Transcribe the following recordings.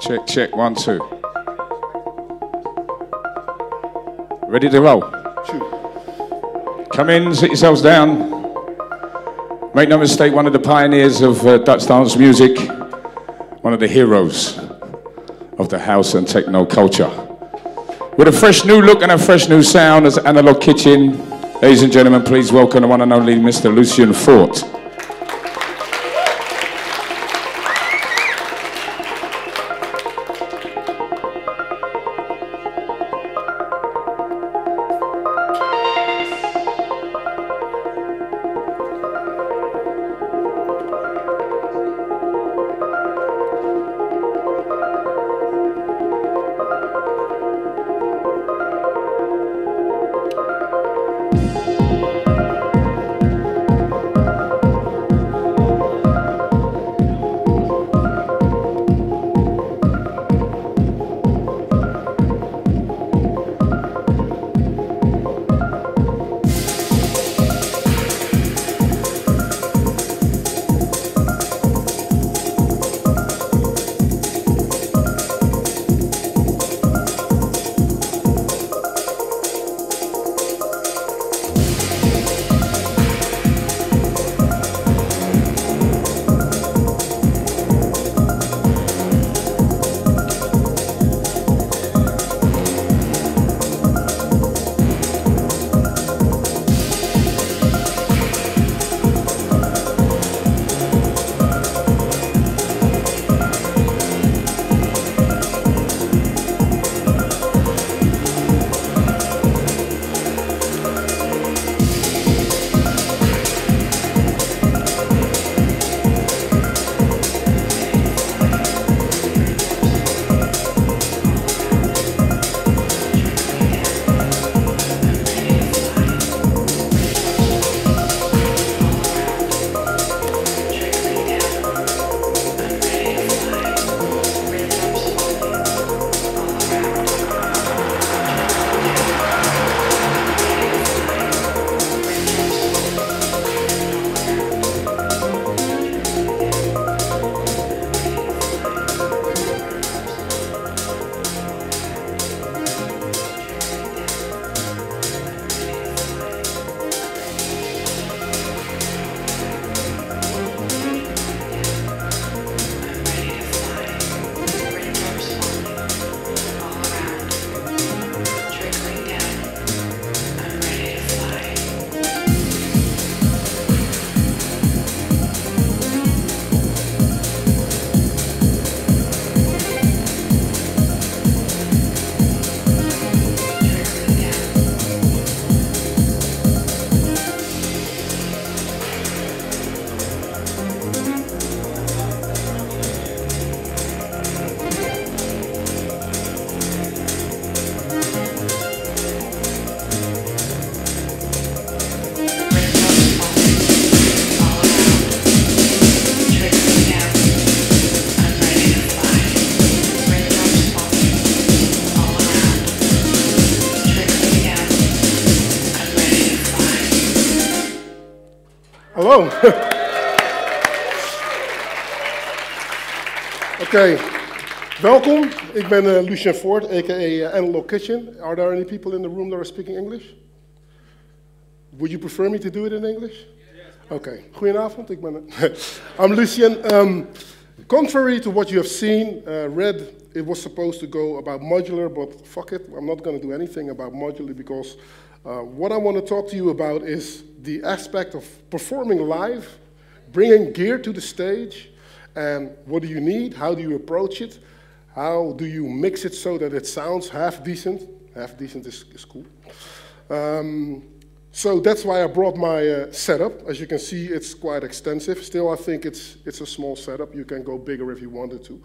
Check, check, 1, 2. Ready to roll? Shoot. Come in, sit yourselves down. Make no mistake, one of the pioneers of Dutch dance music, one of the heroes of the house and techno culture. With a fresh new look and a fresh new sound as Analog Kitchen, ladies and gentlemen, please welcome the one and only Mr. Lucien Foort. Hallo. Oké, welkom. Ik ben Lucien Foort, a.k.a. Analog Kitchen. Are there any people in the room that are speaking English? Would you prefer me to do it in English? Yes. Oké, goedenavond. I'm Lucien. Contrary to what you have seen, read, it was supposed to go about modular, but fuck it, I'm not going to do anything about modular because what I want to talk to you about is the aspect of performing live, bringing gear to the stage, and what do you need, how do you approach it, how do you mix it so that it sounds half decent. Half decent is cool. So that's why I brought my setup. As you can see, it's quite extensive. Still, I think it's a small setup. You can go bigger if you wanted to.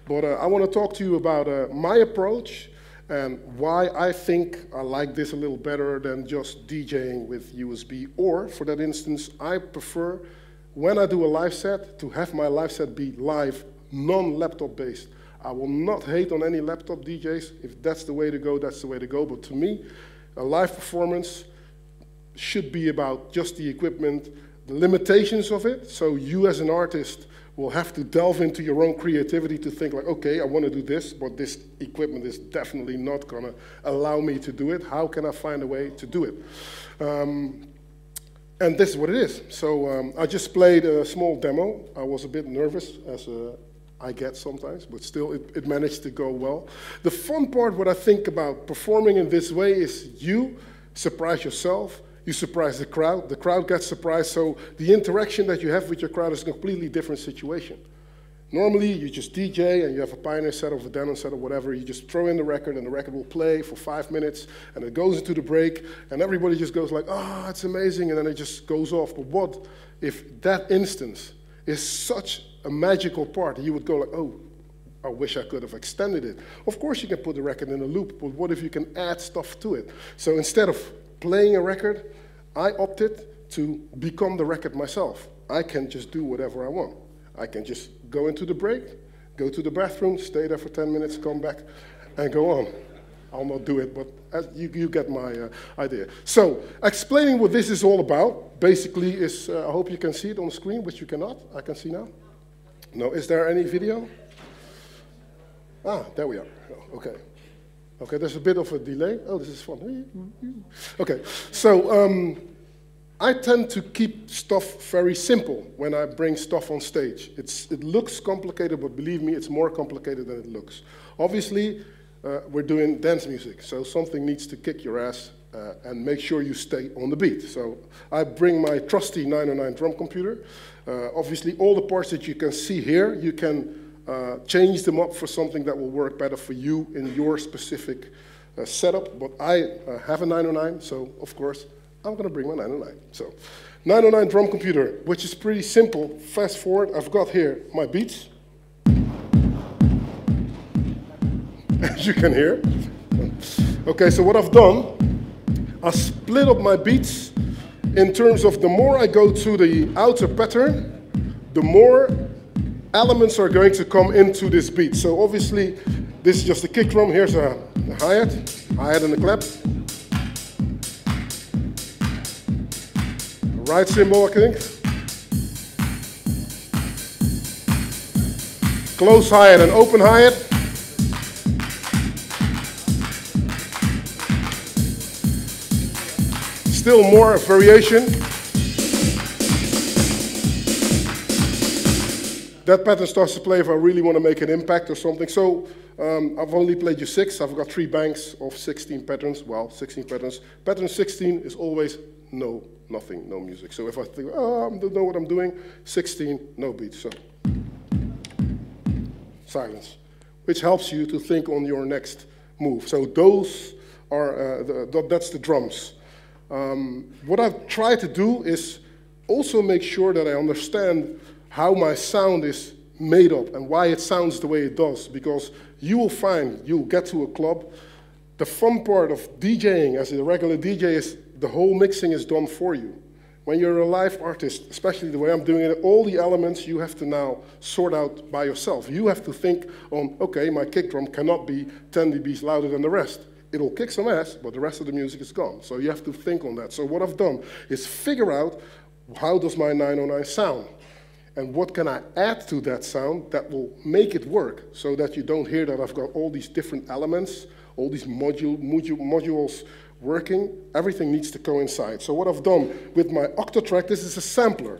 But I want to talk to you about my approach and why I think I like this a little better than just DJing with USB. Or, for that instance, I prefer, when I do a live set, to have my live set be live, non-laptop based. I will not hate on any laptop DJs. If that's the way to go, that's the way to go. But to me, a live performance should be about just the equipment, the limitations of it. So you as an artist will have to delve into your own creativity to think like, okay, I want to do this, but this equipment is definitely not going to allow me to do it. How can I find a way to do it? And this is what it is. So I just played a small demo. I was a bit nervous, as I get sometimes, but still it managed to go well. The fun part, what I think about performing in this way, is you surprise yourself, you surprise the crowd gets surprised, so the interaction that you have with your crowd is a completely different situation. Normally, you just DJ and you have a Pioneer set or a Denon set or whatever, you just throw in the record and the record will play for 5 minutes and it goes into the break and everybody just goes like, oh, it's amazing, and then it just goes off. But what if that instance is such a magical part? You would go like, oh, I wish I could have extended it. Of course you can put the record in a loop, but what if you can add stuff to it? So instead of playing a record, I opted to become the record myself. I can just do whatever I want. I can just go into the break, go to the bathroom, stay there for 10 minutes, come back, and go on. I'll not do it, but you get my idea. So, explaining what this is all about, basically is, I hope you can see it on the screen, which you cannot. I can see now. No, is there any video? Ah, there we are. Oh, okay. Okay, there's a bit of a delay. Oh, this is fun. Okay, so I tend to keep stuff very simple when I bring stuff on stage. It looks complicated, but believe me, it's more complicated than it looks. Obviously, we're doing dance music, so something needs to kick your ass and make sure you stay on the beat. So I bring my trusty 909 drum computer. Obviously, all the parts that you can see here, you can change them up for something that will work better for you in your specific setup. But I have a 909, so of course, I'm going to bring my 909. So 909 drum computer, which is pretty simple. Fast forward, I've got here my beats. As you can hear. Okay, so what I've done, I split up my beats in terms of the more I go to the outer pattern, the more elements are going to come into this beat. So obviously, this is just a kick drum. Here's a hi-hat and a clap. Right cymbal, I think. Close hi-hat and open hi-hat. Still more variation. That pattern starts to play if I really want to make an impact or something. So I've only played you 6. I've got 3 banks of 16 patterns. Well, 16 patterns. Pattern 16 is always nothing, no music. So if I think, oh, I don't know what I'm doing, 16, no beats. So silence, which helps you to think on your next move. So those are, that's the drums. What I've tried to do is also make sure that I understand how my sound is made up and why it sounds the way it does, because you will find, you'll get to a club, the fun part of DJing as a regular DJ is the whole mixing is done for you. When you're a live artist, especially the way I'm doing it, all the elements you have to now sort out by yourself. You have to think on, okay, my kick drum cannot be 10 dBs louder than the rest. It'll kick some ass, but the rest of the music is gone. So you have to think on that. So what I've done is figure out how does my 909 sound? And what can I add to that sound that will make it work so that you don't hear that I've got all these different elements, all these modules working. Everything needs to coincide. So what I've done with my Octatrack, this is a sampler.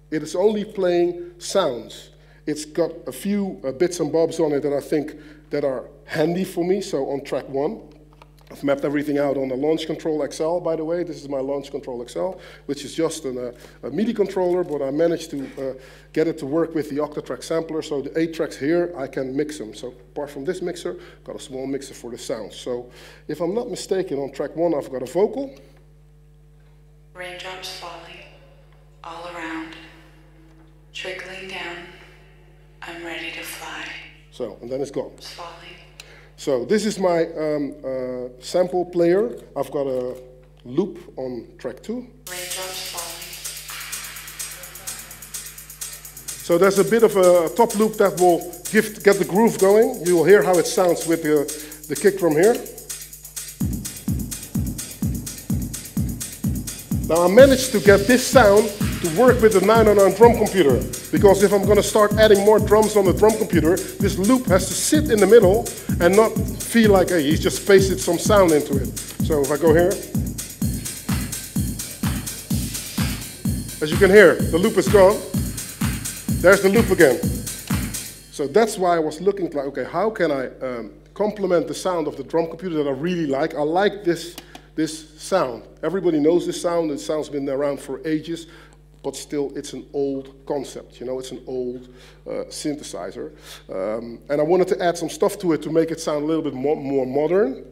It is only playing sounds. It's got a few bits and bobs on it that I think that are handy for me. So on track 1, I've mapped everything out on the Launch Control XL, by the way. This is my Launch Control XL, which is just a MIDI controller, but I managed to get it to work with the Octatrack sampler. So the 8 tracks here, I can mix them. So apart from this mixer, I've got a small mixer for the sound. So if I'm not mistaken, on track 1, I've got a vocal. Raindrops falling all around, trickling down. I'm ready to fly. So, and then it's gone. It's falling. So this is my sample player. I've got a loop on track 2. Raindrops falling. So there's a bit of a top loop that will get the groove going. You will hear how it sounds with the, kick drum here. Now I managed to get this sound to work with the 909 drum computer, because if I'm going to start adding more drums on the drum computer, this loop has to sit in the middle and not feel like, hey, he's just pasted some sound into it. So if I go here, as you can hear, the loop is gone. There's the loop again. So that's why I was looking like, okay, how can I complement the sound of the drum computer that I really like? I like this sound. Everybody knows this sound. The sound's been around for ages, but still it's an old concept. You know, it's an old synthesizer. And I wanted to add some stuff to it to make it sound a little bit more modern,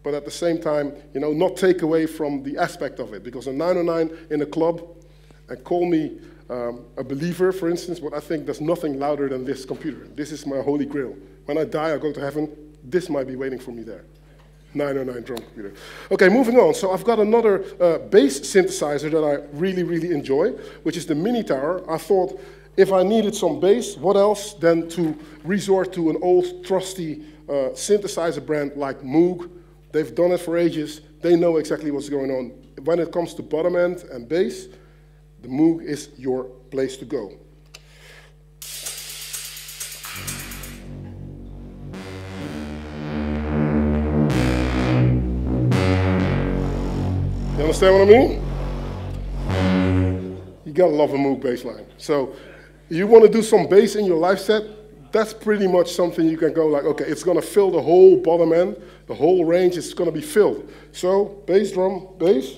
but at the same time, you know, not take away from the aspect of it. Because a 909 in a club, and call me a believer, for instance, but I think there's nothing louder than this computer. This is my holy grail. When I die, I go to heaven, this might be waiting for me there. 909 drum computer. Okay, moving on. So I've got another bass synthesizer that I really, really enjoy, which is the Mini Tower. I thought if I needed some bass, what else than to resort to an old, trusty synthesizer brand like Moog. They've done it for ages. They know exactly what's going on. When it comes to bottom end and bass, the Moog is your place to go. You understand what I mean? You gotta love a Moog bass line. So you want to do some bass in your live set, that's pretty much something you can go like, okay, it's gonna fill the whole bottom end, the whole range is gonna be filled. So bass drum, bass.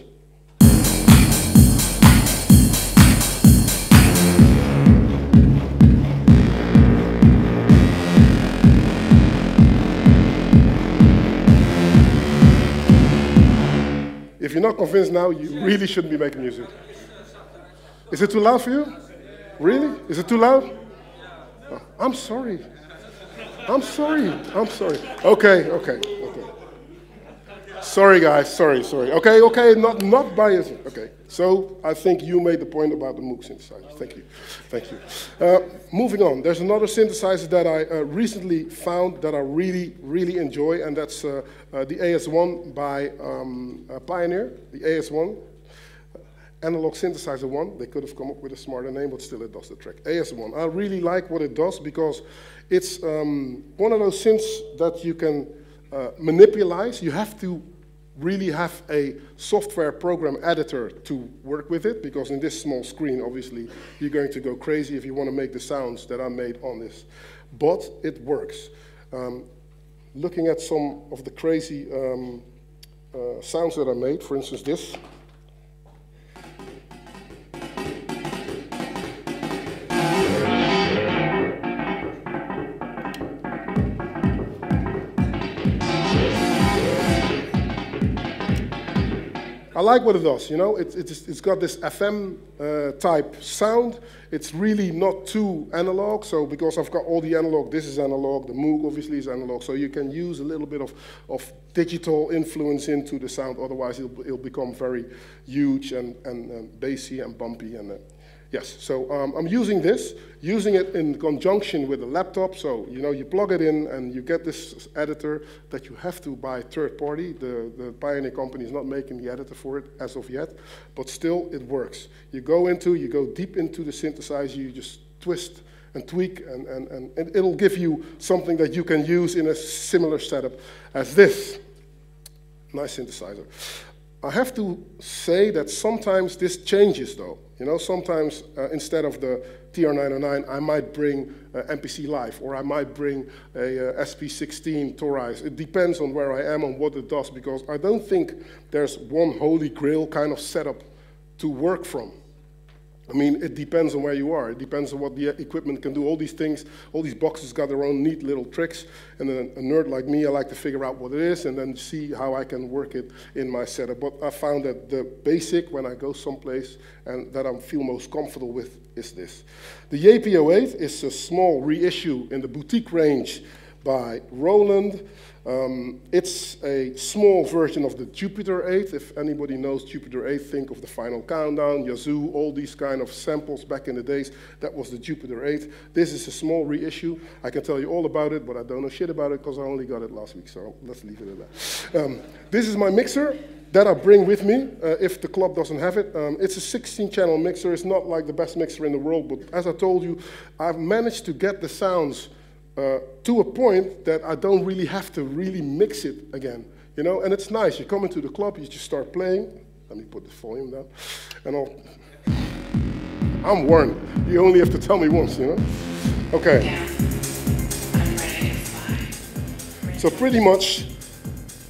If you're not convinced now, you really shouldn't be making music. Is it too loud for you? Really? Is it too loud? Oh, I'm sorry. I'm sorry. I'm sorry. Okay, okay, okay. Sorry, guys. Sorry, sorry. Okay, okay. Not biased. Okay. So I think you made the point about the Moog synthesizer. Thank you. Thank you. Moving on. There's another synthesizer that I recently found that I really, really enjoy, and that's the AS1 by Pioneer. The AS1. Analog Synthesizer 1. They could have come up with a smarter name, but still it does the trick. AS1. I really like what it does because it's one of those synths that you can manipulate. You have to really have a software program editor to work with it, because in this small screen, obviously, you're going to go crazy if you want to make the sounds that are made on this. But it works. Looking at some of the crazy sounds that I made, for instance this. I like what it does, you know, it's got this FM type sound. It's really not too analog, so because I've got all the analog, this is analog, the Moog obviously is analog, so you can use a little bit of digital influence into the sound, otherwise it'll become very huge and bassy and bumpy. And yes, so I'm using it in conjunction with a laptop, so you know, you plug it in and you get this editor that you have to buy third party. The Pioneer company is not making the editor for it as of yet, but still it works. You go deep into the synthesizer, you just twist and tweak, and it'll give you something that you can use in a similar setup as this. Nice synthesizer. I have to say that sometimes this changes though. You know, sometimes instead of the TR-909, I might bring MPC Live, or I might bring a SP16 Torize. It depends on where I am and what it does, because I don't think there's one holy grail kind of setup to work from. I mean, it depends on where you are. It depends on what the equipment can do. All these things, all these boxes got their own neat little tricks. And then a nerd like me, I like to figure out what it is and then see how I can work it in my setup. But I found that the basic, when I go someplace, and that I feel most comfortable with, is this. The JP08 is a small reissue in the boutique range by Roland. It's a small version of the Jupiter 8. If anybody knows Jupiter 8, think of the Final Countdown, Yazoo, all these kind of samples back in the days. That was the Jupiter 8. This is a small reissue. I can tell you all about it, but I don't know shit about it because I only got it last week, so let's leave it at that. This is my mixer. that I bring with me if the club doesn't have it. It's a 16-channel mixer. It's not like the best mixer in the world, but as I told you, I've managed to get the sounds to a point that I don't really have to really mix it again. You know, and it's nice. You come into the club, you just start playing. Let me put the volume down, and I'm warned. You only have to tell me once, you know? Okay. Yeah. I'm ready to fly. So pretty much,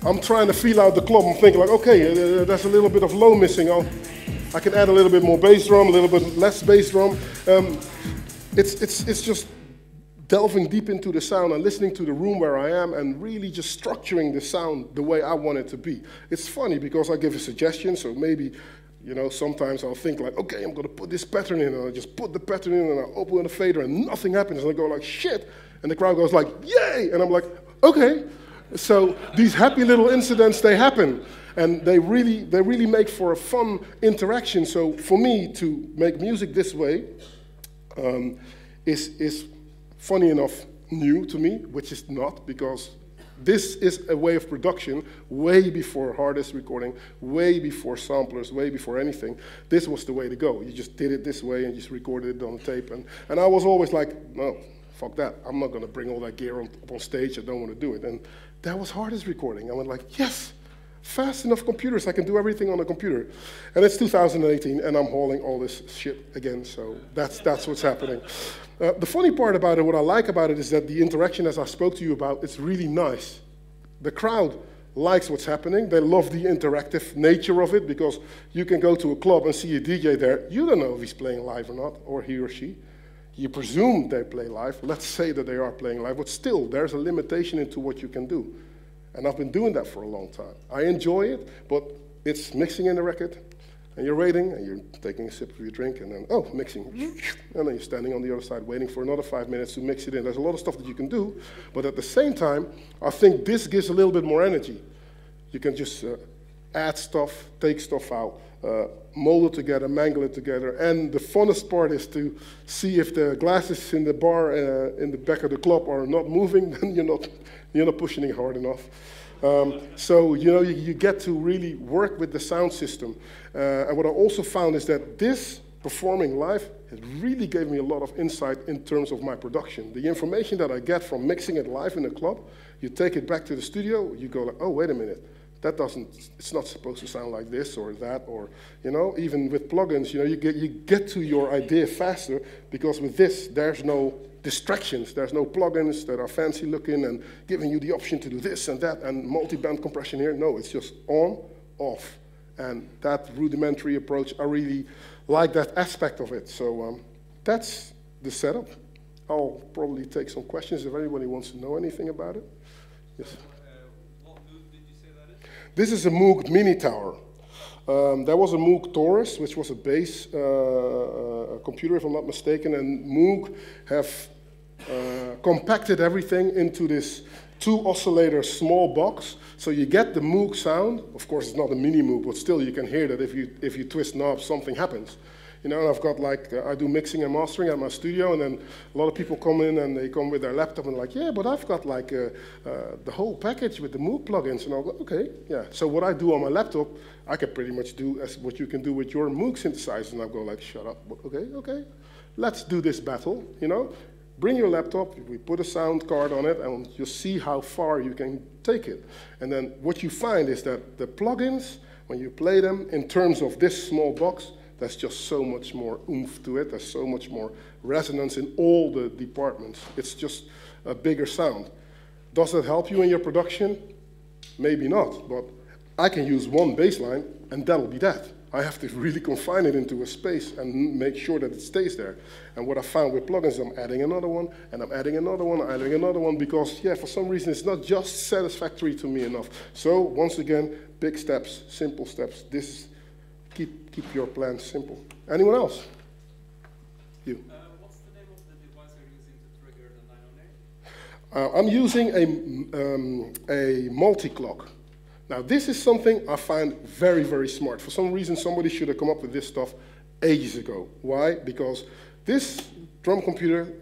I'm trying to feel out the club. I'm thinking like, okay, there's a little bit of low missing. I can add a little bit more bass drum, a little bit less bass drum. It's just delving deep into the sound and listening to the room where I am and really just structuring the sound the way I want it to be. It's funny because I give a suggestion, so maybe, you know, sometimes I'll think like, okay, I'm gonna put this pattern in, and I just put the pattern in and I open the fader and nothing happens, and I go like, shit, and the crowd goes like, yay, and I'm like, okay. So these happy little incidents, they happen, and they really make for a fun interaction. So for me to make music this way is funny enough new to me, which is not, because this is a way of production way before hard disk recording, way before samplers, way before anything. This was the way to go. You just did it this way and just recorded it on tape. And I was always like, no, fuck that. I'm not going to bring all that gear up on stage. I don't want to do it. And that was hard disk recording. I went like, yes, fast enough computers. I can do everything on a computer. And it's 2018, and I'm hauling all this shit again. So that's what's happening. The funny part about it, what I like about it, is that the interaction, as I spoke to you about, it's really nice. The crowd likes what's happening. They love the interactive nature of it, because you can go to a club and see a DJ there. You don't know if he's playing live or not, or he or she. You presume they play live. Let's say that they are playing live, but still, there's a limitation into what you can do. And I've been doing that for a long time. I enjoy it, but it's mixing in the record, and you're waiting, and you're taking a sip of your drink, and then, oh, mixing. And then you're standing on the other side waiting for another 5 minutes to mix it in. There's a lot of stuff that you can do, but at the same time, I think this gives a little bit more energy. You can just add stuff, take stuff out, mold it together, mangle it together, and the funnest part is to see if the glasses in the bar in the back of the club are not moving, then you're not pushing it hard enough. So, you know, you get to really work with the sound system. And what I also found is that this performing live, it really gave me a lot of insight in terms of my production. The information that I get from mixing it live in a club, you take it back to the studio, you go like, oh, wait a minute. It's not supposed to sound like this or that, or, you know, even with plugins, you know, you get to your idea faster, because with this, there's no distractions. There's no plugins that are fancy looking and giving you the option to do this and that and multi-band compression here. No, it's just on, off. And that rudimentary approach, I really like that aspect of it. So that's the setup. I'll probably take some questions if anybody wants to know anything about it. Yes. What Moog did you say that is? This is a Moog Mini Tower. There was a Moog Taurus, which was a bass computer, if I'm not mistaken, and Moog have compacted everything into this 2 oscillator small box. So you get the Moog sound. Of course, it's not a mini Moog, but still you can hear that if you twist knobs, something happens. You know, and I've got like, I do mixing and mastering at my studio, and then a lot of people come in and they come with their laptop and like, yeah, but I've got like the whole package with the Moog plugins. And I'll go, okay, yeah. So what I do on my laptop, I can pretty much do as what you can do with your Moog synthesizer. And I'll go like, shut up, okay, let's do this battle, you know. Bring your laptop, we put a sound card on it, and you'll see how far you can take it. And then what you find is that the plugins, when you play them in terms of this small box, there's just so much more oomph to it. There's so much more resonance in all the departments. It's just a bigger sound. Does that help you in your production? Maybe not, but I can use one bass line, and that'll be that. I have to really confine it into a space and make sure that it stays there. And what I found with plugins, I'm adding another one, and I'm adding another one, adding another one, because, yeah, for some reason, it's not just satisfactory to me enough. So, once again, big steps, simple steps. This keep your plans simple. Anyone else? You. What's the name of the device you're using to trigger the 908? I'm using a multi-clock. Now, this is something I find very, very smart. For some reason, somebody should have come up with this stuff ages ago. Why? Because this drum computer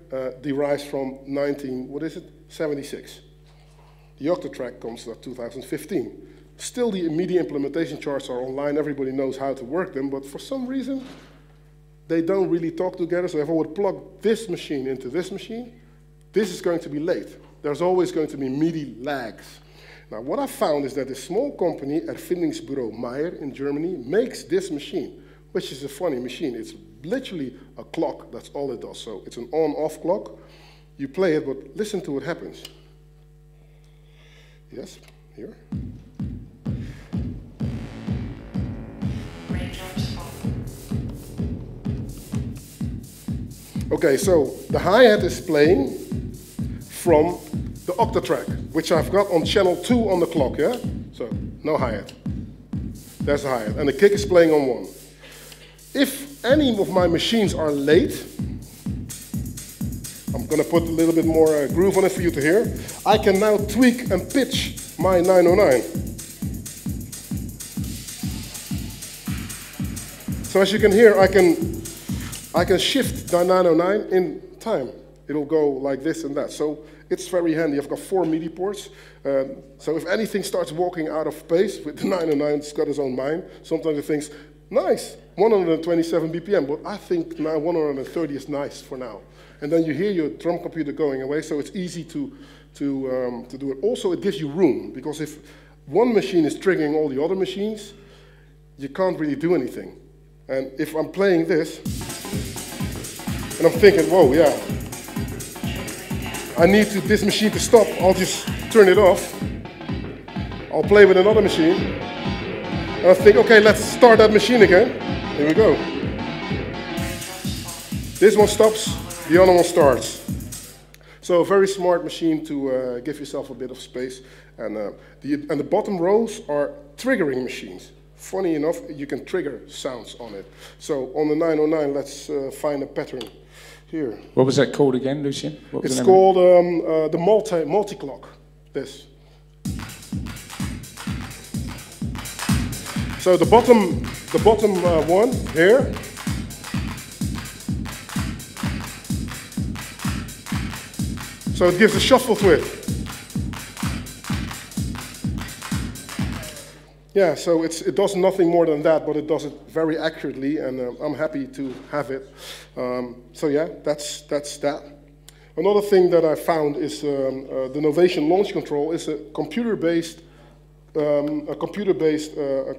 derives from 76. The Octatrack comes out 2015. Still, the MIDI implementation charts are online. Everybody knows how to work them, but for some reason, they don't really talk together. So if I would plug this machine into this machine, this is going to be late. There's always going to be MIDI lags. Now, what I found is that a small company, Erfindingsbureau Meyer in Germany, makes this machine, which is a funny machine. It's literally a clock, that's all it does. So it's an on-off clock. You play it, but listen to what happens. Yes, here. Okay, so the hi-hat is playing from the Octatrack, which I've got on channel 2 on the clock, yeah? So, no hi-hat. There's the hi-hat. And the kick is playing on 1. If any of my machines are late, I'm gonna put a little bit more groove on it for you to hear. I can now tweak and pitch my 909. So as you can hear, I can shift the 909 in time. It'll go like this and that. So it's very handy. I've got 4 MIDI ports. So if anything starts walking out of pace with the 909, it's got its own mind. Sometimes it thinks, nice, 127 BPM, but I think now 130 is nice for now. And then you hear your drum computer going away, so it's easy to do it. Also, it gives you room, because if one machine is triggering all the other machines, you can't really do anything. And if I'm playing this, and I'm thinking, whoa, yeah, I need this machine to stop, I'll just turn it off. I'll play with another machine. And I think, okay, let's start that machine again. Here we go. This one stops, the other one starts. So a very smart machine to give yourself a bit of space. And the bottom rows are triggering machines. Funny enough, you can trigger sounds on it. So on the 909, let's find a pattern here. What was that called again, Lucien? It's called the multi-clock, this. So the bottom one here. So it gives a shuffle to it. Yeah, so it does nothing more than that, but it does it very accurately, and I'm happy to have it. So yeah, that's that. Another thing that I found is the Novation launch control is a computer-based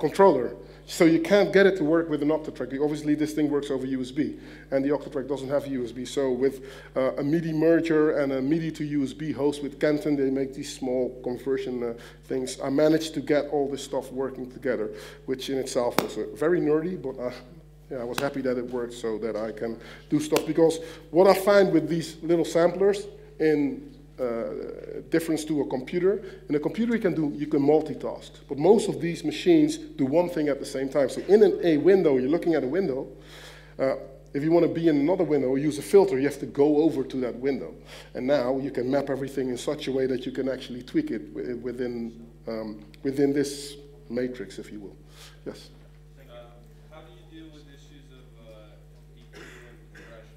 controller. So you can't get it to work with an Octatrack. Obviously, this thing works over USB, and the Octatrack doesn't have USB. So with a MIDI merger and a MIDI to USB host with Canton, they make these small conversion things. I managed to get all this stuff working together, which in itself was very nerdy, but yeah, I was happy that it worked so that I can do stuff. Because what I find with these little samplers, in difference to a computer, in a computer you can multitask, but most of these machines do one thing at the same time. So in a window, you're looking at a window. If you want to be in another window or use a filter, you have to go over to that window. And now you can map everything in such a way that you can actually tweak it within this matrix, if you will. Yes. How do you deal with issues of EQ and compression?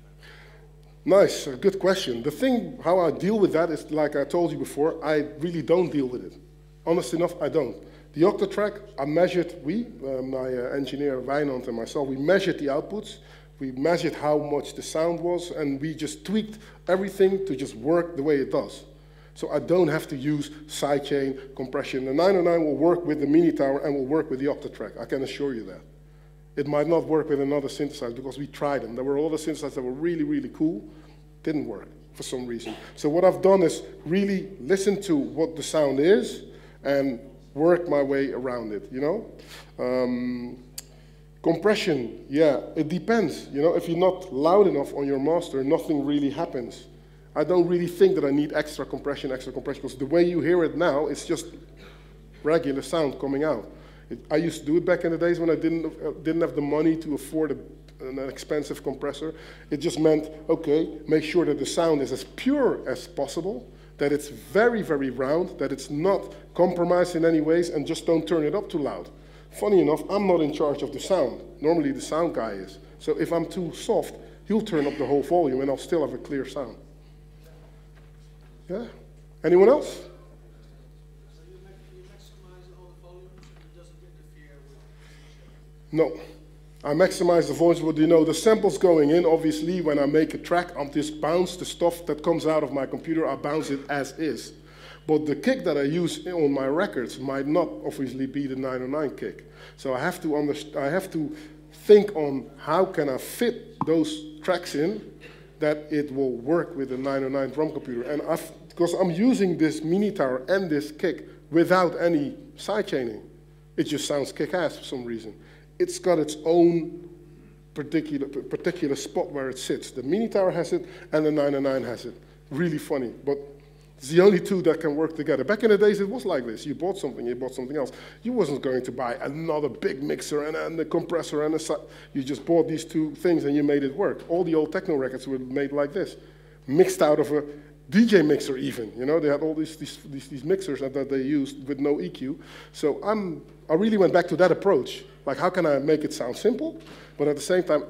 Nice, good question. The thing, how I deal with that is, like I told you before, I really don't deal with it. Honest enough, I don't. The Octatrack, I measured, my engineer Wijnand and myself, we measured the outputs, we measured how much the sound was, and we just tweaked everything to just work the way it does. So I don't have to use sidechain compression. The 909 will work with the Mini Tower and will work with the Octatrack, I can assure you that. It might not work with another synthesizer because we tried them. There were a lot of synthesizers that were really, really cool. Didn't work for some reason. So what I've done is really listen to what the sound is and work my way around it, you know? Compression, yeah, it depends. You know, if you're not loud enough on your master, nothing really happens. I don't really think that I need extra compression, because the way you hear it now, it's just regular sound coming out. I used to do it back in the days when I didn't have the money to afford an expensive compressor. It just meant, okay, make sure that the sound is as pure as possible, that it's very, very round, that it's not compromised in any ways, and just don't turn it up too loud. Funny enough, I'm not in charge of the sound. Normally the sound guy is. So if I'm too soft, he'll turn up the whole volume and I'll still have a clear sound. Yeah? Anyone else? So you maximize all the volume? No. I maximize the voice, but you know, the samples going in, obviously, when I make a track, I'm just bounce the stuff that comes out of my computer, I bounce it as is. But the kick that I use on my records might not obviously be the 909 kick. So I have to think on how can I fit those tracks in that it will work with the 909 drum computer. And because I'm using this mini tower and this kick without any sidechaining, it just sounds kick-ass for some reason. It's got its own particular spot where it sits. The mini tower has it, and the 909 has it. Really funny, but it's the only two that can work together. Back in the days, it was like this. You bought something else. You wasn't going to buy another big mixer and a compressor and you just bought these two things and you made it work. All the old techno records were made like this, mixed out of a DJ mixer even. You know, they had all these mixers that they used with no EQ. So I really went back to that approach. Like, how can I make it sound simple, but at the same time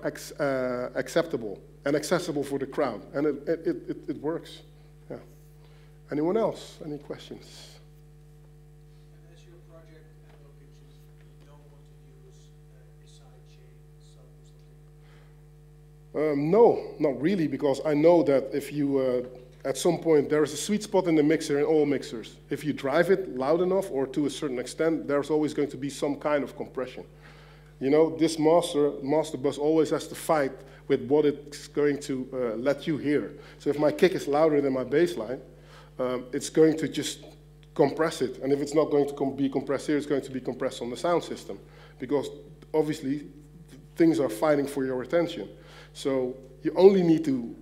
acceptable and accessible for the crowd? And it works. Yeah. Anyone else? Any questions? And as your project Analog Kitchen, you don't want to use a sidechain, something? No, not really, because I know that if you, at some point, there is a sweet spot in the mixer in all mixers. If you drive it loud enough or to a certain extent, there's always going to be some kind of compression. You know, this master bus always has to fight with what it's going to let you hear. So if my kick is louder than my bass line, it's going to just compress it. And if it's not going to be compressed here, it's going to be compressed on the sound system. Because obviously, things are fighting for your attention. So you only need to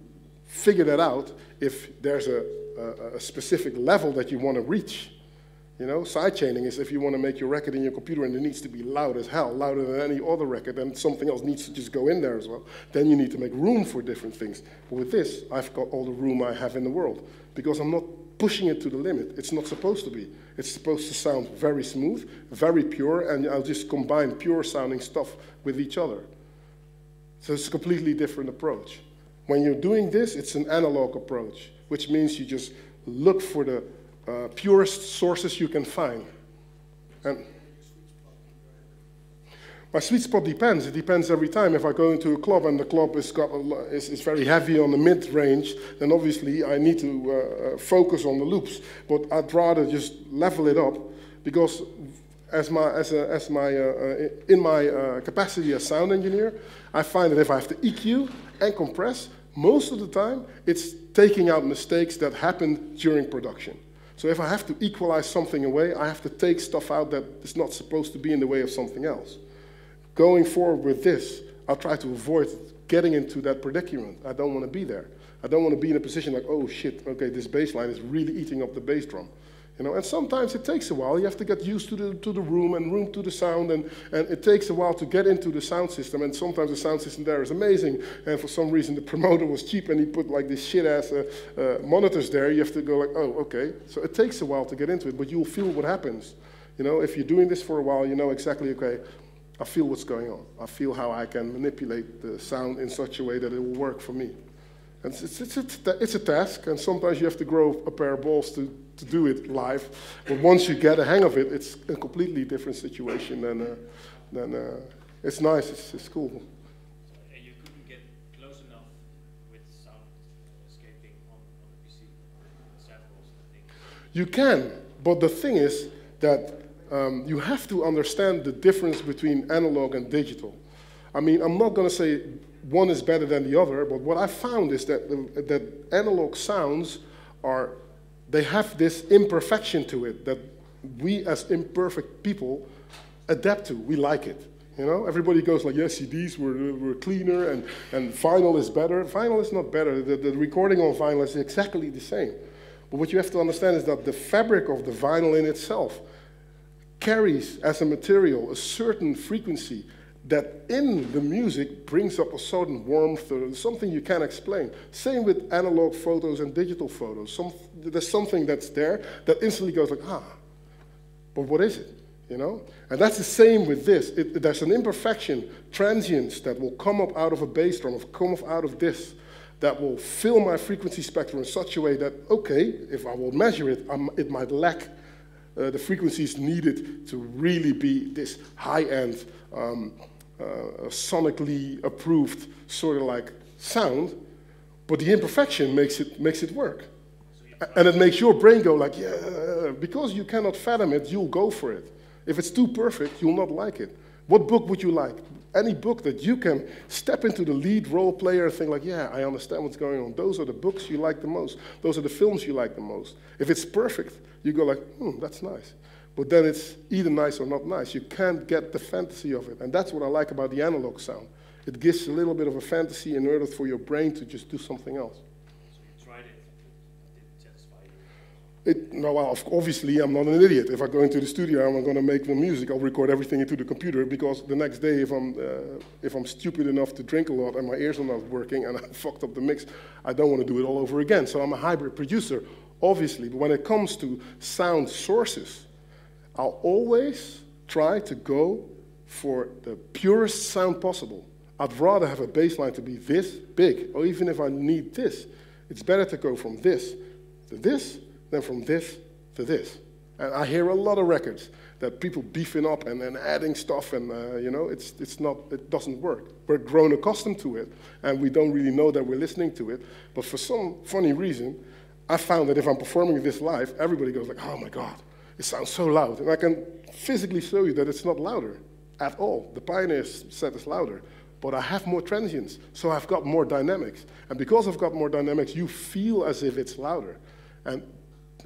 figure that out if there's a specific level that you want to reach. You know, sidechaining is if you want to make your record in your computer and it needs to be loud as hell, louder than any other record, and something else needs to just go in there as well. Then you need to make room for different things. But with this, I've got all the room I have in the world because I'm not pushing it to the limit. It's not supposed to be. It's supposed to sound very smooth, very pure, and I'll just combine pure sounding stuff with each other. So it's a completely different approach. When you're doing this, it's an analog approach, which means you just look for the purest sources you can find. And my sweet spot depends. It depends every time. If I go into a club and the club is very heavy on the mid-range, then obviously I need to focus on the loops. But I'd rather just level it up because in my capacity as sound engineer, I find that if I have to EQ and compress, most of the time it's taking out mistakes that happened during production. So if I have to equalize something away, I have to take stuff out that is not supposed to be in the way of something else. Going forward with this, I'll try to avoid getting into that predicament. I don't want to be there. I don't want to be in a position like, oh shit, okay, this bass line is really eating up the bass drum. You know, and sometimes it takes a while. You have to get used to the room and room to the sound, and it takes a while to get into the sound system, and sometimes the sound system there is amazing, and for some reason the promoter was cheap and he put like this shit-ass monitors there. You have to go like, oh, okay. So it takes a while to get into it, but you'll feel what happens. You know, if you're doing this for a while, you know exactly, okay, I feel what's going on. I feel how I can manipulate the sound in such a way that it will work for me. And it's a task, and sometimes you have to grow a pair of balls to do it live. But once you get a hang of it, it's a completely different situation than it's nice, it's cool. And you couldn't get close enough with sound escaping on the PC, samples and things? You can, but the thing is that you have to understand the difference between analog and digital. I mean, I'm not going to say one is better than the other, but what I found is that that analog sounds they have this imperfection to it that we as imperfect people adapt to. We like it. You know, everybody goes like, yes, CDs were cleaner and vinyl is better. Vinyl is not better. The recording on vinyl is exactly the same. But what you have to understand is that the fabric of the vinyl in itself carries as a material a certain frequency that in the music brings up a certain warmth or something you can't explain. Same with analog photos and digital photos. There's something that's there that instantly goes like, ah, but what is it? You know? And that's the same with this. There's an imperfection, transients that will come up out of a bass drum, come up out of this, that will fill my frequency spectrum in such a way that, okay, if I will measure it, it might lack the frequencies needed to really be this high-end sonically approved sort of like sound, but the imperfection makes it work. And it makes your brain go like, yeah, because you cannot fathom it, you'll go for it. If it's too perfect, you'll not like it. What book would you like? Any book that you can step into the lead role player and think like, yeah, I understand what's going on. Those are the books you like the most. Those are the films you like the most. If it's perfect, you go like, that's nice. But then it's either nice or not nice. You can't get the fantasy of it. And that's what I like about the analog sound. It gives a little bit of a fantasy in order for your brain to just do something else. So you tried it, it didn't satisfy you? No, well, obviously I'm not an idiot. If I go into the studio and I'm going to make the music, I'll record everything into the computer, because the next day if I'm stupid enough to drink a lot and my ears are not working and I fucked up the mix, I don't want to do it all over again. So I'm a hybrid producer, obviously. But when it comes to sound sources, I'll always try to go for the purest sound possible. I'd rather have a bass line to be this big, or even if I need this, it's better to go from this to this than from this to this. And I hear a lot of records that people beefing up and adding stuff, and you know, it doesn't work. We're grown accustomed to it, and we don't really know that we're listening to it. But for some funny reason, I found that if I'm performing this live, everybody goes like, oh my God, it sounds so loud. And I can physically show you that it's not louder at all. The Pioneer set is louder, but I have more transients, so I've got more dynamics. And because I've got more dynamics, you feel as if it's louder. And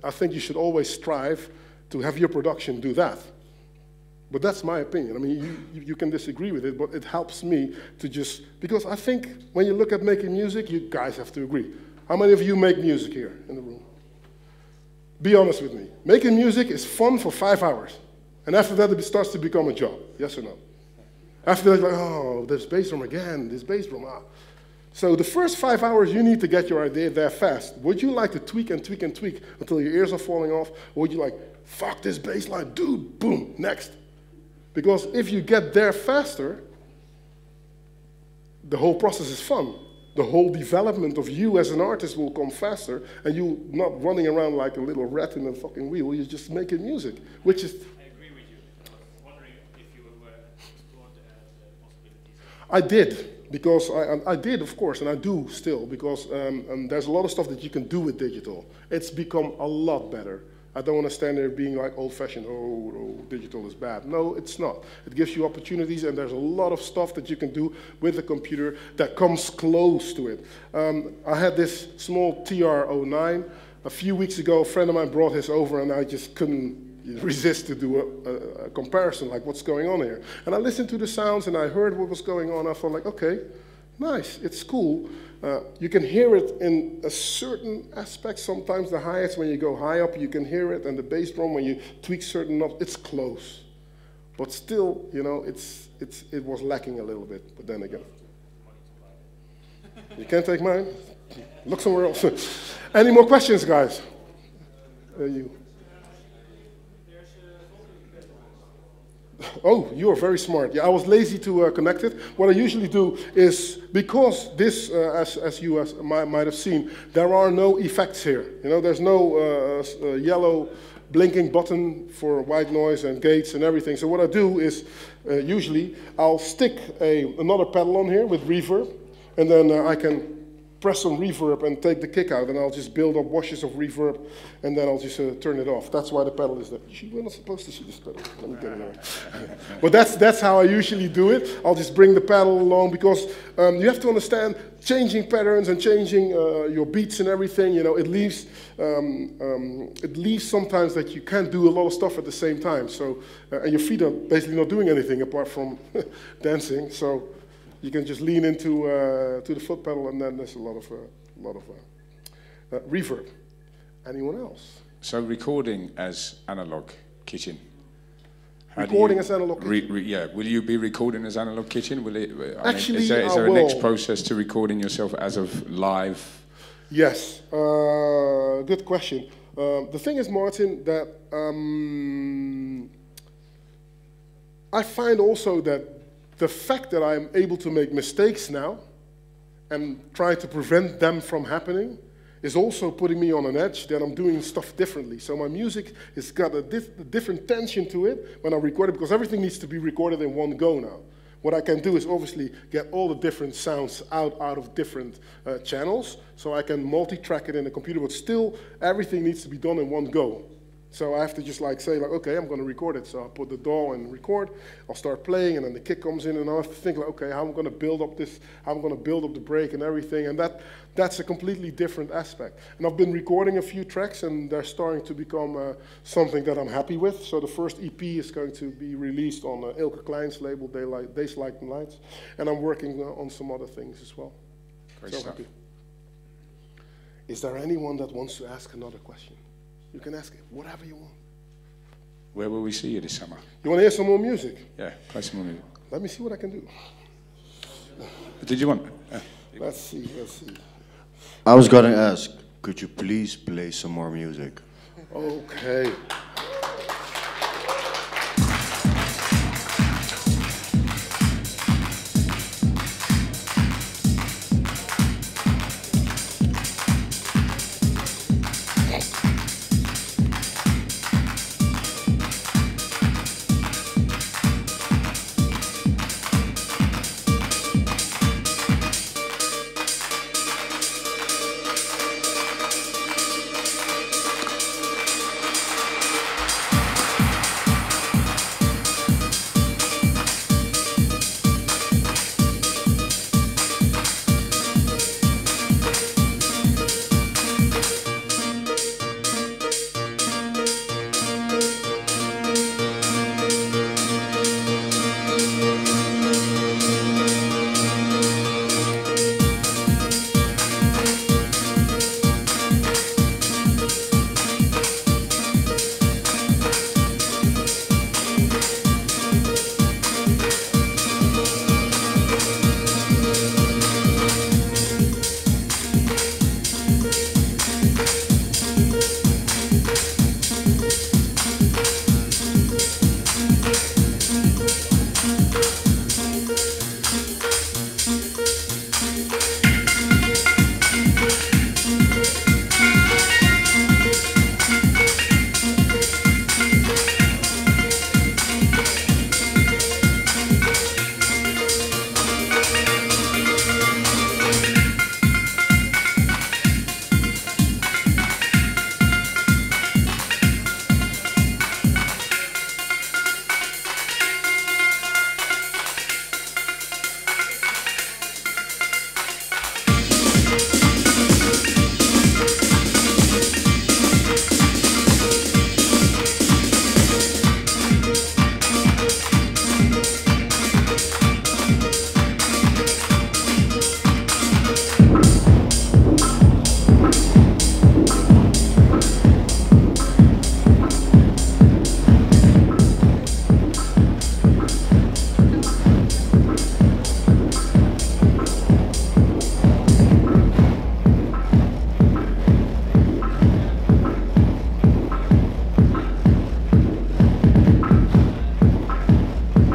I think you should always strive to have your production do that. But that's my opinion. I mean, you can disagree with it, but it helps me to just, because I think when you look at making music, you guys have to agree. How many of you make music here in the room? Be honest with me. Making music is fun for 5 hours. And after that, it starts to become a job. Yes or no? After that, like, oh, this bass drum again, this bass drum. Ah. So the first 5 hours, you need to get your idea there fast. Would you like to tweak and tweak and tweak until your ears are falling off? Or would you like, fuck this bass line, dude, boom, next. Because if you get there faster, the whole process is fun. The whole development of you as an artist will come faster, and you're not running around like a little rat in a fucking wheel. You're just making music, which is... I agree with you. I was wondering if you explored the possibilities. I did, because I did, of course, and I do still, because there's a lot of stuff that you can do with digital. It's become a lot better. I don't want to stand there being like old-fashioned, oh, digital is bad. No, it's not. It gives you opportunities, and there's a lot of stuff that you can do with the computer that comes close to it. I had this small TR-09. A few weeks ago, a friend of mine brought his over, and I just couldn't resist to do a comparison, like what's going on here. And I listened to the sounds, and I heard what was going on. I thought like, okay, nice, it's cool. You can hear it in a certain aspect. Sometimes the hi-hats, when you go high up, you can hear it, and the bass drum, when you tweak certain knobs, it's close. But still, you know, it was lacking a little bit, but then again. You can't take mine? Look somewhere else. Any more questions, guys? You. Oh, you are very smart. Yeah, I was lazy to connect it. What I usually do is, because this, as you might have seen, there are no effects here. You know, there's no yellow blinking button for white noise and gates and everything. So what I do is, usually, I'll stick another pedal on here with reverb, and then I can press some reverb and take the kick out, and I'll just build up washes of reverb, and then I'll just turn it off. That's why the pedal is there. We're not supposed to see this pedal. Let me get it away. But that's how I usually do it. I'll just bring the pedal along, because you have to understand, changing patterns and changing your beats and everything, you know, it leaves sometimes that you can't do a lot of stuff at the same time. So, and your feet are basically not doing anything apart from dancing. So you can just lean into to the foot pedal, and then there's a lot of reverb. Anyone else? So recording as Analog Kitchen. Recording as Analog Kitchen? Yeah. Will you be recording as Analog Kitchen? Will it? Actually, is there a next process to recording yourself as of live? Yes. Good question. The thing is, Martin, that I find also that the fact that I'm able to make mistakes now and try to prevent them from happening is also putting me on an edge that I'm doing stuff differently. So my music has got a different tension to it when I record it, because everything needs to be recorded in one go now. What I can do is obviously get all the different sounds out of different channels, so I can multi-track it in the computer, but still everything needs to be done in one go. So I have to just like say like, okay, I'm going to record it. So I'll put the DAW and record. I'll start playing, and then the kick comes in, and I have to think like, okay, how I'm going to build up this, how I'm going to build up the break and everything, and that's a completely different aspect. And I've been recording a few tracks, and they're starting to become something that I'm happy with. So the first EP is going to be released on Ilke Klein's label, Days Light and Lights, and I'm working on some other things as well. Great so stuff. happy. Is there anyone that wants to ask another question? You can ask it, whatever you want. Where will we see you this summer? You want to hear some more music? Yeah, play some more music. Let me see what I can do. Did you want? Let's see. I was going to ask, could you please play some more music? Okay.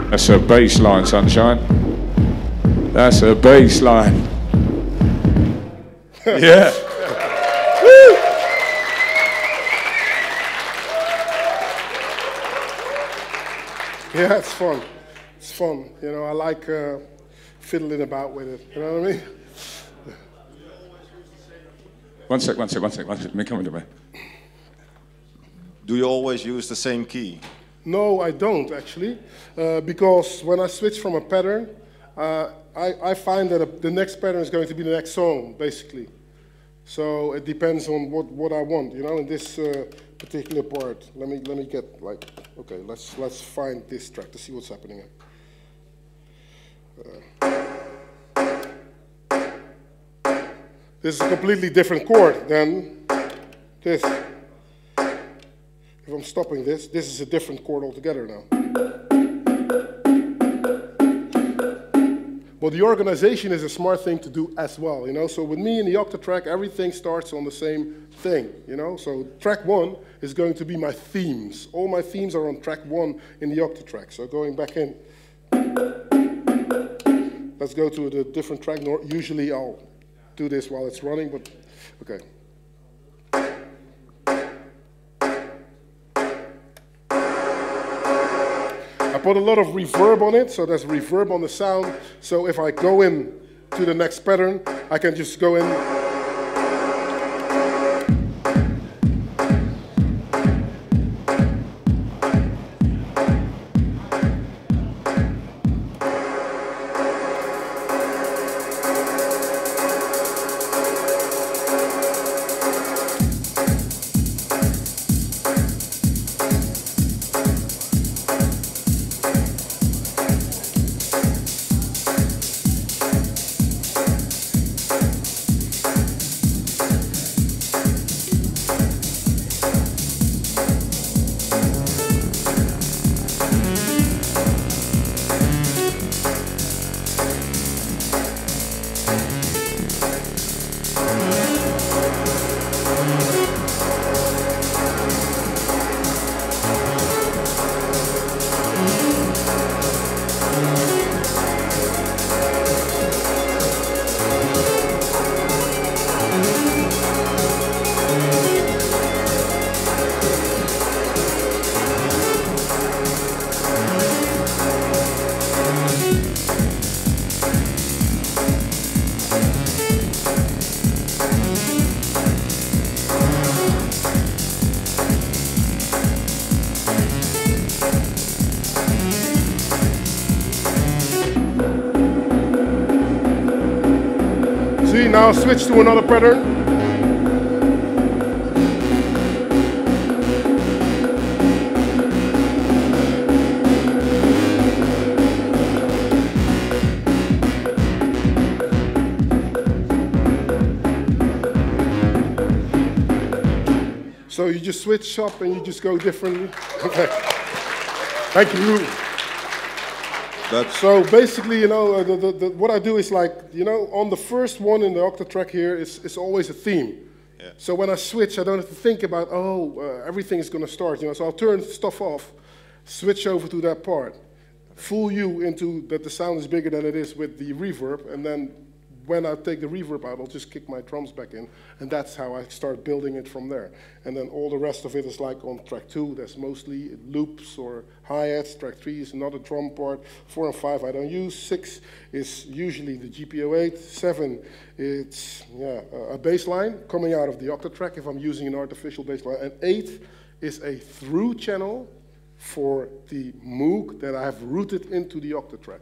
That's a bass line, sunshine. That's a bass line. Yeah. Yeah, it's fun. It's fun. You know, I like fiddling about with it. You know what I mean? One sec. Let me come into me. Do you always use the same key? No, I don't actually, because when I switch from a pattern, I find that the next pattern is going to be the next song, basically. So it depends on what I want, you know. In this particular part, let me get like, okay, let's find this track to see what's happening. This is a completely different chord than this. If I'm stopping this is a different chord altogether now. But the organization is a smart thing to do as well, you know. So with me in the Octatrack, everything starts on the same thing, you know. So track 1 is going to be my themes. All my themes are on track 1 in the Octatrack. So going back in, let's go to the different track. Usually I'll do this while it's running, but okay. I put a lot of reverb on it, so there's reverb on the sound. So if I go in to the next pattern, I can just go in. Now switch to another pattern. So you just switch up and you just go differently. Okay. Thank you. So basically, you know, what I do is like, you know, on the first one in the Octatrack here, it's always a theme. Yeah. So when I switch, I don't have to think about, everything is going to start, you know. So I'll turn stuff off, switch over to that part, fool you into that the sound is bigger than it is with the reverb, and then when I take the reverb out, I'll just kick my drums back in, and that's how I start building it from there. And then all the rest of it is like on track 2, there's mostly loops or hi-hats. Track 3 is another drum part. 4 and 5 I don't use. 6 is usually the GPO8. 7, it's a bass line coming out of the Octatrack if I'm using an artificial bass line. And 8 is a through channel for the Moog that I have routed into the Octatrack.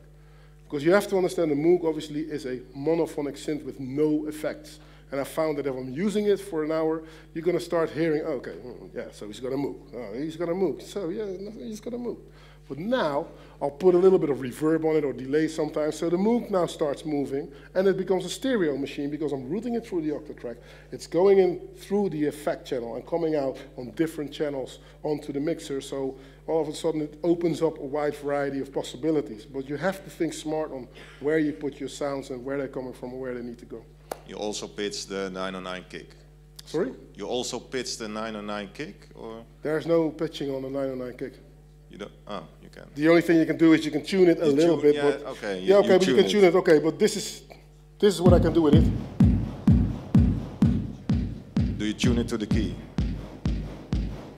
Because you have to understand the Moog obviously is a monophonic synth with no effects. And I found that if I'm using it for an hour, you're going to start hearing, okay, yeah, so he's going to move. Oh, he's going to move. So yeah, he's going to move. But now I'll put a little bit of reverb on it or delay sometimes. So the Moog now starts moving and it becomes a stereo machine because I'm routing it through the Octatrack. It's going in through the effect channel and coming out on different channels onto the mixer. So all of a sudden it opens up a wide variety of possibilities. But you have to think smart on where you put your sounds and where they're coming from and where they need to go. You also pitch the 909 kick. Sorry? You also pitch the 909 kick, or? There's no pitching on the 909 kick. You don't? Oh, you can. The only thing you can do is you can tune it a little bit. Yeah, but okay. Yeah, okay, but you can tune it. Okay, but this is what I can do with it. Do you tune it to the key?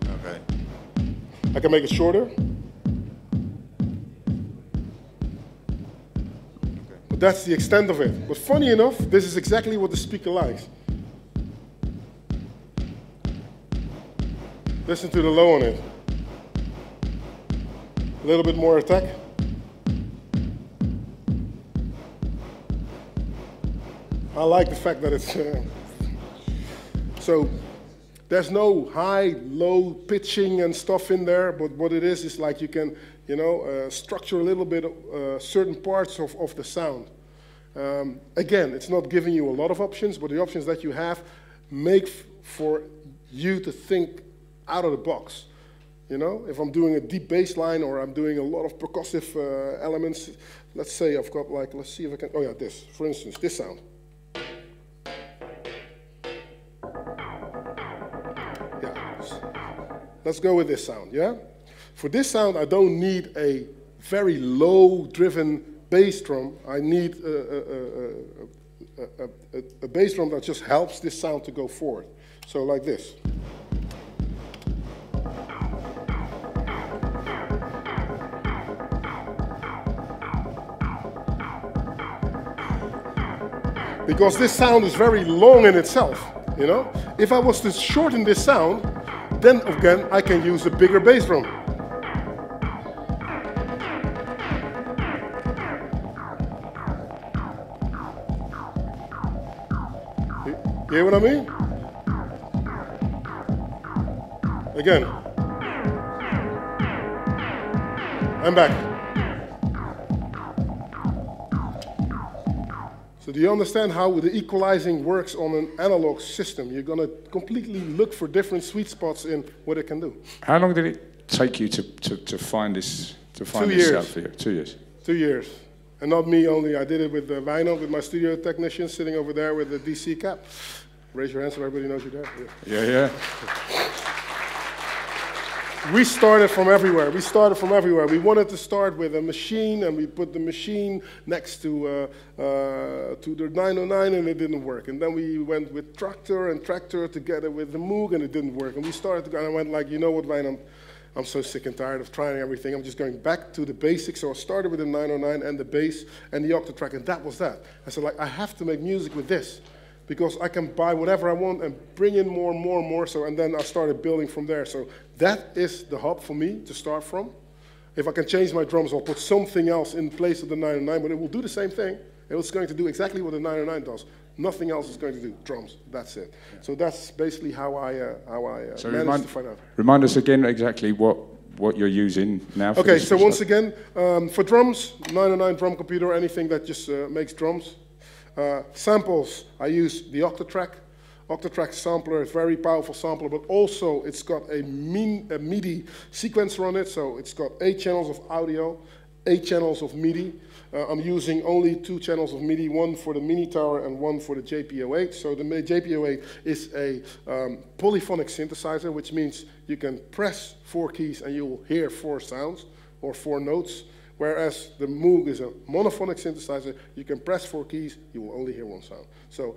Okay. I can make it shorter. But that's the extent of it. But funny enough, this is exactly what the speaker likes. Listen to the low on it. A little bit more attack. I like the fact that it's... so there's no high, low pitching and stuff in there, but what it is like you can, you know, structure a little bit of certain parts of the sound. Again, it's not giving you a lot of options, but the options that you have make for you to think out of the box. You know, if I'm doing a deep bass line or I'm doing a lot of percussive elements, let's say I've got like, let's see if I can, oh yeah, this, for instance, this sound. Yeah, let's go with this sound, yeah? For this sound, I don't need a very low-driven bass drum. I need a bass drum that just helps this sound to go forward. So like this. because this sound is very long in itself, you know? If I was to shorten this sound, then again, I can use a bigger bass drum. You hear what I mean? Again. I'm back. So do you understand how the equalizing works on an analog system? You're going to completely look for different sweet spots in what it can do. How long did it take you to find this out for you? 2 years. 2 years. And not me only. I did it with Wijnand, with my studio technician sitting over there with the DC cap. Raise your hands so everybody knows you're there. Yeah. We started from everywhere. We wanted to start with a machine, and we put the machine next to the 909, and it didn't work. And then we went with Tractor and Tractor together with the Moog, and it didn't work. And we started to go, and I went like, you know what, Wijnand? I'm so sick and tired of trying everything. I'm just going back to the basics. So I started with the 909 and the bass and the Octatrack, and that was that. I said, like, I have to make music with this because I can buy whatever I want and bring in more and more and more. So, and then I started building from there. So that is the hub for me to start from. If I can change my drums, I'll put something else in place of the 909, but it will do the same thing. It's going to do exactly what the 909 does. Nothing else is going to do. Drums. That's it. Yeah. So that's basically how I managed to find out. Remind us again exactly what you're using now. For okay. So once again, for drums, 909 drum computer, anything that just makes drums. Samples, I use the Octatrack. Octatrack sampler is a very powerful sampler, but also it's got a MIDI sequencer on it, so it's got 8 channels of audio, 8 channels of MIDI. I'm using only 2 channels of MIDI, one for the Mini Tower and one for the JP08. So the JP08 is a polyphonic synthesizer, which means you can press 4 keys and you'll hear 4 sounds or 4 notes. Whereas the Moog is a monophonic synthesizer, you can press 4 keys, you will only hear 1 sound. So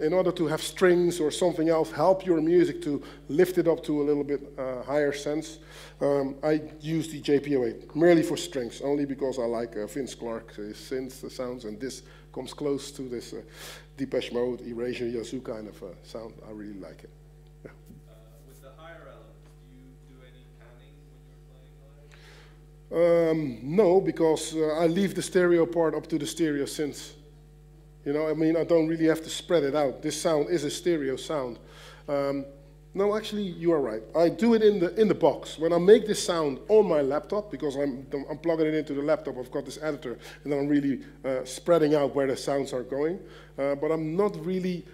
in order to have strings or something else help your music to lift it up to a little bit higher sense, I use the JP08 merely for strings, only because I like Vince Clarke's synth sounds, and this comes close to this Depeche Mode, Erasure, Yazoo kind of sound. I really like it. Yeah. With the higher elements, do you do any panning when you're playing live? No, because I leave the stereo part up to the stereo synths. You know, I mean, I don't really have to spread it out. This sound is a stereo sound. No, actually, you are right. I do it in the box. When I make this sound on my laptop, because I'm plugging it into the laptop, I've got this editor, and then I'm really spreading out where the sounds are going. But I'm not really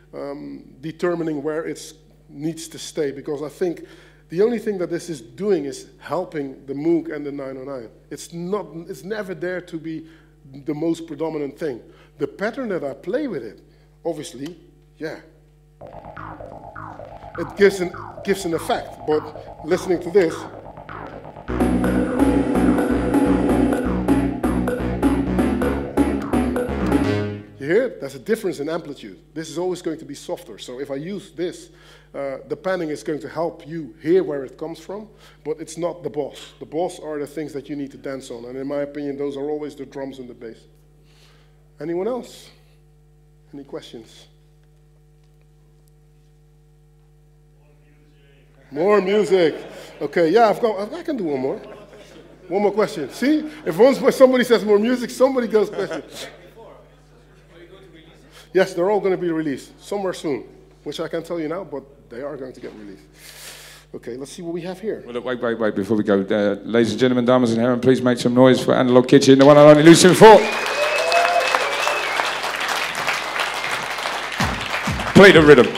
determining where it needs to stay, because I think the only thing that this is doing is helping the Moog and the 909. It's never there to be the most predominant thing. The pattern that I play with it, obviously, yeah, it gives an effect. But listening to this, you hear it? There's a difference in amplitude. This is always going to be softer. So if I use this, the panning is going to help you hear where it comes from, but it's not the boss. The boss are the things that you need to dance on, and in my opinion, those are always the drums and the bass. Anyone else? Any questions? More music. Okay, yeah, I can do one more. One more question. See, if once somebody says more music, somebody goes question. Yes, they're all going to be released somewhere soon, which I can't tell you now, but they are going to get released. Okay, let's see what we have here. Well, look, wait, before we go. Ladies and gentlemen, dames and herren, please make some noise for Analog Kitchen, the one and only Lucien Foort. Play the rhythm.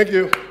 Thank you.